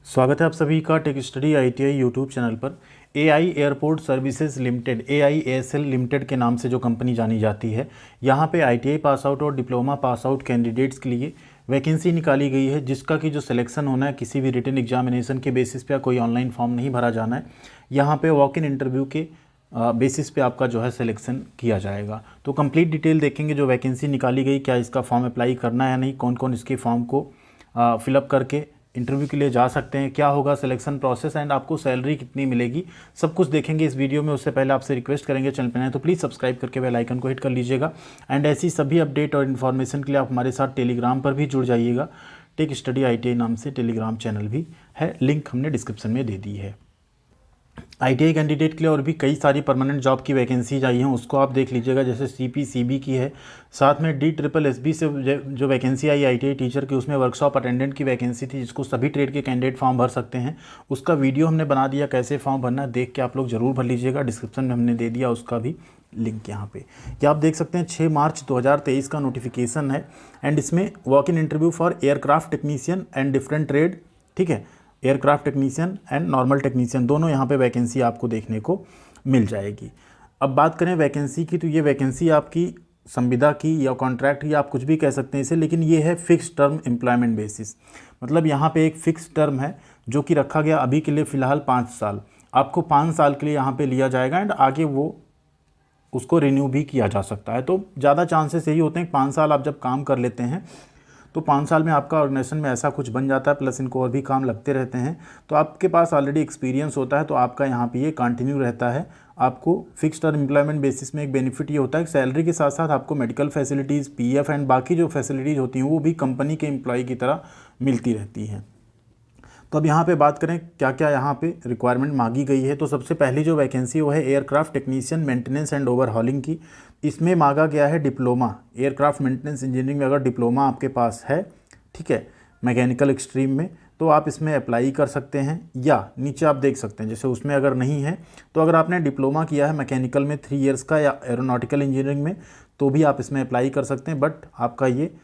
स्वागत है आप सभी का tech study ITI YouTube channel पर। AI airport services limited AIASL limited के नाम से जो कंपनी जानी जाती है, यहाँ पे आईटीआई पास आउट और डिप्लोमा पास आउट कैंडिडेट्स के लिए वैकेंसी निकाली गई है, जिसका कि जो सिलेक्शन होना है किसी भी रिटन एग्जामिनेशन के बेसिस पे या कोई ऑनलाइन फॉर्म नहीं भरा जाना है। यहाँ पे वॉक इन इंटरव्यू के बेसिस पे आपका जो है सिलेक्शन किया जाएगा। तो कंप्लीट डिटेल देखेंगे जो वैकेंसी निकाली गई, क्या इसका फॉर्म अप्लाई करना है या नहीं, कौन कौन इसके फॉर्म को फिलअप करके इंटरव्यू के लिए जा सकते हैं, क्या होगा सिलेक्शन प्रोसेस एंड आपको सैलरी कितनी मिलेगी, सब कुछ देखेंगे इस वीडियो में। उससे पहले आपसे रिक्वेस्ट करेंगे, चैनल पर नए तो प्लीज़ सब्सक्राइब करके बेल आइकन को हिट कर लीजिएगा। एंड ऐसी सभी अपडेट और इन्फॉर्मेशन के लिए आप हमारे साथ टेलीग्राम पर भी जुड़ जाइएगा। टेक स्टडी आईटीआई नाम से टेलीग्राम चैनल भी है, लिंक हमने डिस्क्रिप्शन में दे दी है। आईटीआई कैंडिडेट के लिए और भी कई सारी परमानेंट जॉब की वैकेंसीज आई हैं, उसको आप देख लीजिएगा। जैसे CPCB की है, साथ में DSSSB से जो वैकेंसी आई आईटीआई टीचर की, उसमें वर्कशॉप अटेंडेंट की वैकेंसी थी, जिसको सभी ट्रेड के कैंडिडेट फॉर्म भर सकते हैं। उसका वीडियो हमने बना दिया, कैसे फॉर्म भरना है, देख के आप लोग ज़रूर भर लीजिएगा। डिस्क्रिप्शन में हमने दे दिया उसका भी लिंक यहाँ पे। क्या आप देख सकते हैं 6 मार्च 2023 का नोटिफिकेशन है एंड इसमें walk in interview for aircraft technician and different trade, ठीक है, aircraft technician and normal technician दोनों यहाँ पे वैकेंसी आपको देखने को मिल जाएगी। अब बात करें वैकेंसी की, तो ये वैकेंसी आपकी संविदा की या कॉन्ट्रैक्ट या आप कुछ भी कह सकते हैं इसे, लेकिन ये है फिक्स टर्म एम्प्लॉयमेंट बेसिस। मतलब यहाँ पे एक फ़िक्स टर्म है जो कि रखा गया अभी के लिए फ़िलहाल 5 साल। आपको 5 साल के लिए यहाँ पर लिया जाएगा एंड आगे वो उसको रिन्यू भी किया जा सकता है। तो ज़्यादा चांसेस यही होते हैं कि 5 साल आप जब काम कर लेते हैं तो 5 साल में आपका ऑर्गेनाइजेशन में ऐसा कुछ बन जाता है, प्लस इनको और भी काम लगते रहते हैं, तो आपके पास ऑलरेडी एक्सपीरियंस होता है, तो आपका यहाँ पे ये कंटिन्यू रहता है। आपको फिक्स टर्म एम्प्लॉयमेंट बेसिस में एक बेनिफिट ये होता है कि सैलरी के साथ साथ आपको मेडिकल फैसिलिटीज़, PF एंड बाकी जो फैसिलिटीज़ होती हैं वो भी कंपनी के एम्प्लॉय की तरह मिलती रहती हैं। तो अब यहाँ पे बात करें क्या क्या यहाँ पे रिक्वायरमेंट मांगी गई है, तो सबसे पहली जो वैकेंसी वो है aircraft technician maintenance and overhauling की। इसमें मांगा गया है डिप्लोमा एयरक्राफ्ट मेंटेनेंस इंजीनियरिंग में। अगर डिप्लोमा आपके पास है, ठीक है, मैकेनिकल स्ट्रीम में, तो आप इसमें अप्लाई कर सकते हैं। या नीचे आप देख सकते हैं जैसे उसमें अगर नहीं है, तो अगर आपने डिप्लोमा किया है मैकेनिकल में 3 ईयर्स का या एरोनॉटिकल इंजीनियरिंग में, तो भी आप इसमें अप्लाई कर सकते हैं। बट आपका ये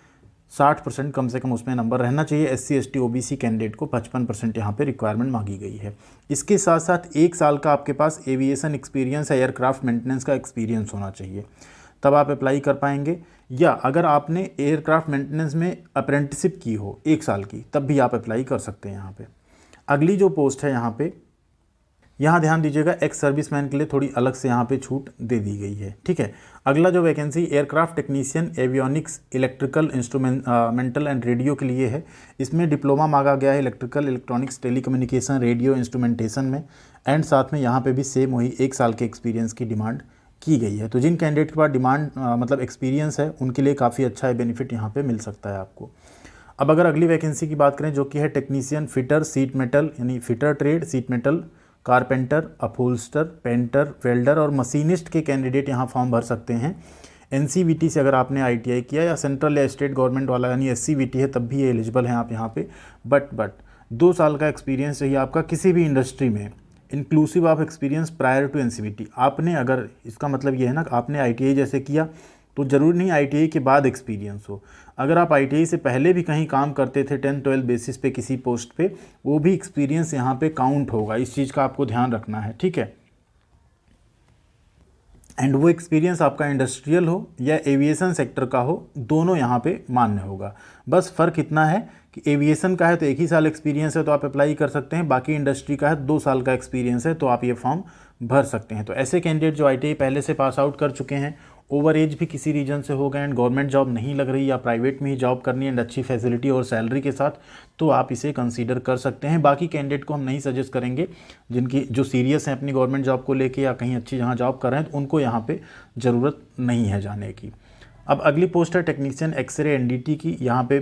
60% कम से कम उसमें नंबर रहना चाहिए। SC ST OBC कैंडिडेट को 55% यहाँ पे रिक्वायरमेंट मांगी गई है। इसके साथ साथ 1 साल का आपके पास एविएशन एक्सपीरियंस या एयरक्राफ्ट मेंटेनेंस का एक्सपीरियंस होना चाहिए, तब आप अप्लाई कर पाएंगे। या अगर आपने एयरक्राफ्ट मेंटेनेंस में अप्रेंटिसिप की हो 1 साल की, तब भी आप अप्लाई कर सकते हैं यहाँ पे। अगली जो पोस्ट है यहाँ पे, यहाँ ध्यान दीजिएगा, एक्स सर्विसमैन के लिए थोड़ी अलग से यहाँ पे छूट दे दी गई है, ठीक है। अगला जो vacancy aircraft technician avionics electrical instrumental and radio के लिए है। इसमें डिप्लोमा मांगा गया है electrical, electronics, telecommunication, radio instrumentation में, एंड साथ में यहाँ पे भी सेम वही 1 साल के एक्सपीरियंस की डिमांड की गई है। तो जिन कैंडिडेट के पास डिमांड मतलब एक्सपीरियंस है, उनके लिए काफ़ी अच्छा है, बेनिफिट यहाँ पर मिल सकता है आपको। अब अगर अगली वैकेंसी की बात करें, जो कि है टेक्नीशियन फिटर सीट मेटल, यानी fitter trade, sheet metal, carpenter, upholsterer, painter, welder और मशीनिस्ट के कैंडिडेट यहाँ फॉर्म भर सकते हैं। NCVT से अगर आपने ITI किया या सेंट्रल या स्टेट गवर्नमेंट वाला यानी SCVT है, तब भी ये एलिजिबल हैं आप यहाँ पे। बट 2 साल का एक्सपीरियंस चाहिए आपका किसी भी इंडस्ट्री में, inclusive of experience prior to NCVT। आपने अगर, इसका मतलब ये है ना, आपने ITI जैसे किया तो ज़रूरी नहीं ITI के बाद एक्सपीरियंस हो। अगर आप ITI से पहले भी कहीं काम करते थे 10-12 बेसिस पे किसी पोस्ट पे, वो भी एक्सपीरियंस यहाँ पे काउंट होगा। इस चीज़ का आपको ध्यान रखना है, ठीक है। एंड वो एक्सपीरियंस आपका इंडस्ट्रियल हो या एविएशन सेक्टर का हो, दोनों यहाँ पे मान्य होगा। बस फ़र्क इतना है कि एविएशन का है तो 1 ही साल एक्सपीरियंस है तो आप अप्लाई कर सकते हैं, बाकी इंडस्ट्री का है 2 साल का एक्सपीरियंस है तो आप ये फॉर्म भर सकते हैं। तो ऐसे कैंडिडेट जो ITI पहले से पास आउट कर चुके हैं, ओवर एज भी किसी रीजन से हो गए एंड गवर्नमेंट जॉब नहीं लग रही या प्राइवेट में ही जॉब करनी है एंड अच्छी फैसिलिटी और सैलरी के साथ, तो आप इसे कंसीडर कर सकते हैं। बाकी कैंडिडेट को हम नहीं सजेस्ट करेंगे, जिनकी जो सीरियस हैं अपनी गवर्नमेंट जॉब को लेके या कहीं अच्छी जहाँ जॉब कर रहे हैं, तो उनको यहाँ पे ज़रूरत नहीं है जाने की। अब अगली पोस्ट है टेक्नीशियन एक्सरे NDT की। यहाँ पे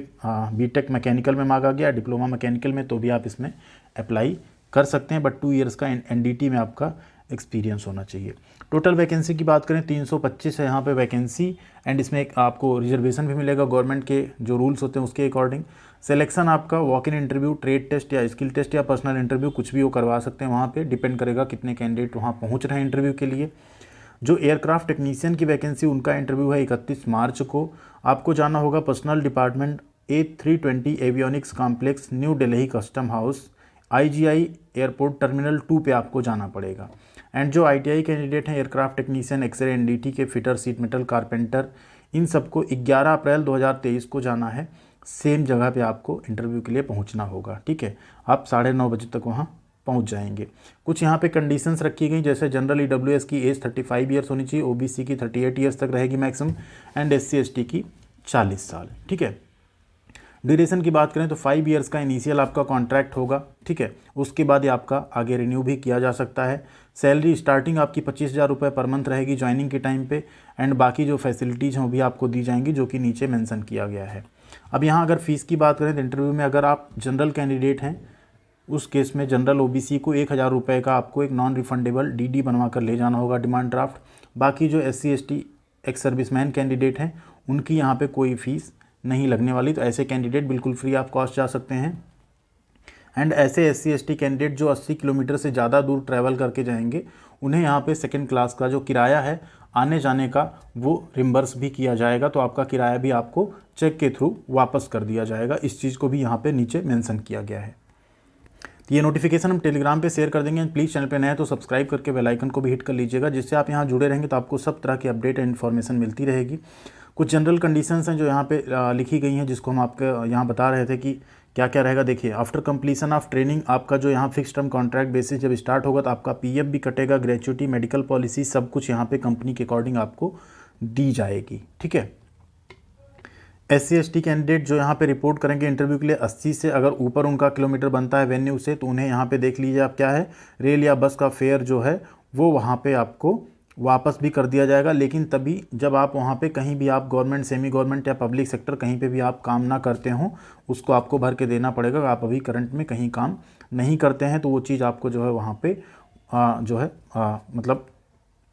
BTech मैकेनिकल में मांगा गया, डिप्लोमा मैकेनिकल में, तो भी आप इसमें अप्लाई कर सकते हैं। बट 2 ईयर्स का NDT में आपका एक्सपीरियंस होना चाहिए। टोटल वैकेंसी की बात करें 325 है यहाँ पे वैकेंसी, एंड इसमें एक आपको रिजर्वेशन भी मिलेगा गवर्नमेंट के जो रूल्स होते हैं उसके अकॉर्डिंग। सिलेक्शन आपका walk in interview, trade test या स्किल टेस्ट या पर्सनल इंटरव्यू, कुछ भी वो करवा सकते हैं। वहाँ पे डिपेंड करेगा कितने कैंडिडेट वहाँ पहुँच रहे हैं इंटरव्यू के लिए। जो एयरक्राफ्ट टेक्नीशियन की वैकेंसी, उनका इंटरव्यू है 31 मार्च को। आपको जाना होगा personal department A320 avionics complex, new Delhi custom house, IGI airport terminal 2 पे आपको जाना पड़ेगा। एंड जो ITI कैंडिडेट हैं एयरक्राफ्ट टेक्नीशियन, एक्सरे NDT के फिटर, सीट मेटल, कारपेंटर, इन सबको 11 अप्रैल 2023 को जाना है। सेम जगह पे आपको इंटरव्यू के लिए पहुंचना होगा, ठीक है। आप 9:30 बजे तक वहाँ पहुंच जाएंगे। कुछ यहाँ पे कंडीशंस रखी गई, जैसे जनरल EWS की एज 35 ईयर्स होनी चाहिए, OBC की 38 ईयर्स तक रहेगी मैक्सिमम, एंड SC ST की 40 साल, ठीक है। ड्यूरेशन की बात करें तो 5 ईयर्स का इनिशियल आपका कॉन्ट्रैक्ट होगा, ठीक है। उसके बाद ये आपका आगे रिन्यू भी किया जा सकता है। सैलरी स्टार्टिंग आपकी 25,000 रुपये पर मंथ रहेगी ज्वाइनिंग के टाइम पे, एंड बाकी जो फैसिलिटीज़ हैं वो भी आपको दी जाएंगी, जो कि नीचे मेंशन किया गया है। अब यहाँ अगर फ़ीस की बात करें तो इंटरव्यू में अगर आप जनरल कैंडिडेट हैं, उस केस में जनरल OBC को 1,000 रुपये का आपको एक नॉन रिफंडेबल DD बनवा कर ले जाना होगा, डिमांड ड्राफ्ट। बाकी जो SC ST ex serviceman candidate हैं उनकी यहाँ पे कोई फ़ीस नहीं लगने वाली, तो ऐसे कैंडिडेट बिल्कुल फ्री ऑफ कॉस्ट जा सकते हैं। एंड ऐसे SC ST कैंडिडेट जो 80 किलोमीटर से ज़्यादा दूर ट्रैवल करके जाएंगे, उन्हें यहाँ पे सेकंड क्लास का जो किराया है आने जाने का वो रिम्बर्स भी किया जाएगा, तो आपका किराया भी आपको चेक के थ्रू वापस कर दिया जाएगा। इस चीज़ को भी यहाँ पे नीचे मेंशन किया गया है। ये नोटिफिकेशन हम टेलीग्राम पे शेयर कर देंगे। प्लीज़ चैनल पे नए हैं तो सब्सक्राइब करके बेल आइकन को भी हिट कर लीजिएगा, जिससे आप यहाँ जुड़े रहेंगे तो आपको सब तरह की अपडेट एंड इन्फॉर्मेशन मिलती रहेगी। कुछ जनरल कंडीशंस हैं जो यहाँ पे लिखी गई हैं, जिसको हम आपके यहाँ बता रहे थे कि क्या क्या रहेगा। देखिए, आफ्टर कंप्लीशन ऑफ ट्रेनिंग आपका जो यहाँ फिक्स टर्म कॉन्ट्रैक्ट बेसिस जब स्टार्ट होगा तो आपका PF भी कटेगा, ग्रेचुइटी, मेडिकल पॉलिसी, सब कुछ यहाँ पे कंपनी के अकॉर्डिंग आपको दी जाएगी, ठीक है। SC ST कैंडिडेट जो यहाँ पे रिपोर्ट करेंगे इंटरव्यू के लिए 80 से अगर ऊपर उनका किलोमीटर बनता है वेन्यू से, तो उन्हें यहाँ पे देख लीजिए आप क्या है, रेल या बस का फेयर जो है वो वहाँ पे आपको वापस भी कर दिया जाएगा। लेकिन तभी जब आप वहाँ पे कहीं भी आप गवर्नमेंट, सेमी गवर्नमेंट या पब्लिक सेक्टर कहीं पे भी आप काम ना करते हो, उसको आपको भर के देना पड़ेगा। आप अभी करंट में कहीं काम नहीं करते हैं तो वो चीज़ आपको जो है वहाँ पे मतलब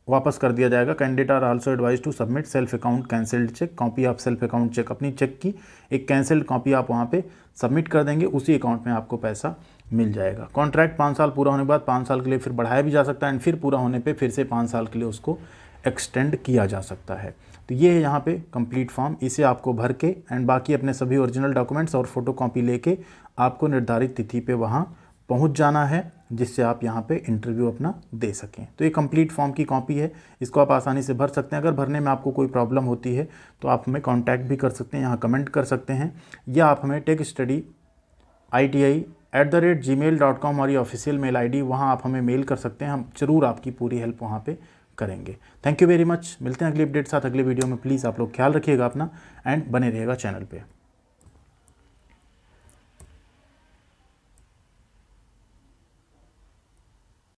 वापस कर दिया जाएगा। Candidate are also advise to submit self account cancelled cheque, copy of self account cheque, अपनी चेक की एक कैंसल्ड कॉपी आप वहाँ पे सबमिट कर देंगे, उसी अकाउंट में आपको पैसा मिल जाएगा। कॉन्ट्रैक्ट 5 साल पूरा होने के बाद 5 साल के लिए फिर बढ़ाया भी जा सकता है, एंड फिर पूरा होने पे फिर से 5 साल के लिए उसको एक्सटेंड किया जा सकता है। तो ये है यहाँ पे कंप्लीट फॉर्म, इसे आपको भर के एंड बाकी अपने सभी ओरिजिनल डॉक्यूमेंट्स और फोटोकॉपी लेके आपको निर्धारित तिथि पे वहाँ पहुँच जाना है, जिससे आप यहाँ पे इंटरव्यू अपना दे सकें। तो ये कंप्लीट फॉर्म की कॉपी है, इसको आप आसानी से भर सकते हैं। अगर भरने में आपको कोई प्रॉब्लम होती है तो आप हमें कांटेक्ट भी कर सकते हैं, यहाँ कमेंट कर सकते हैं, या आप हमें techstudyiti@gmail.com हमारी ऑफिशियल मेल ID, वहाँ आप हमें मेल कर सकते हैं। हम ज़रूर आपकी पूरी हेल्प वहाँ पे करेंगे। Thank you very much. मिलते हैं अगली अपडेट साथ अगले वीडियो में। प्लीज़ आप लोग ख्याल रखिएगा अपना एंड बने रहिएगा चैनल पे।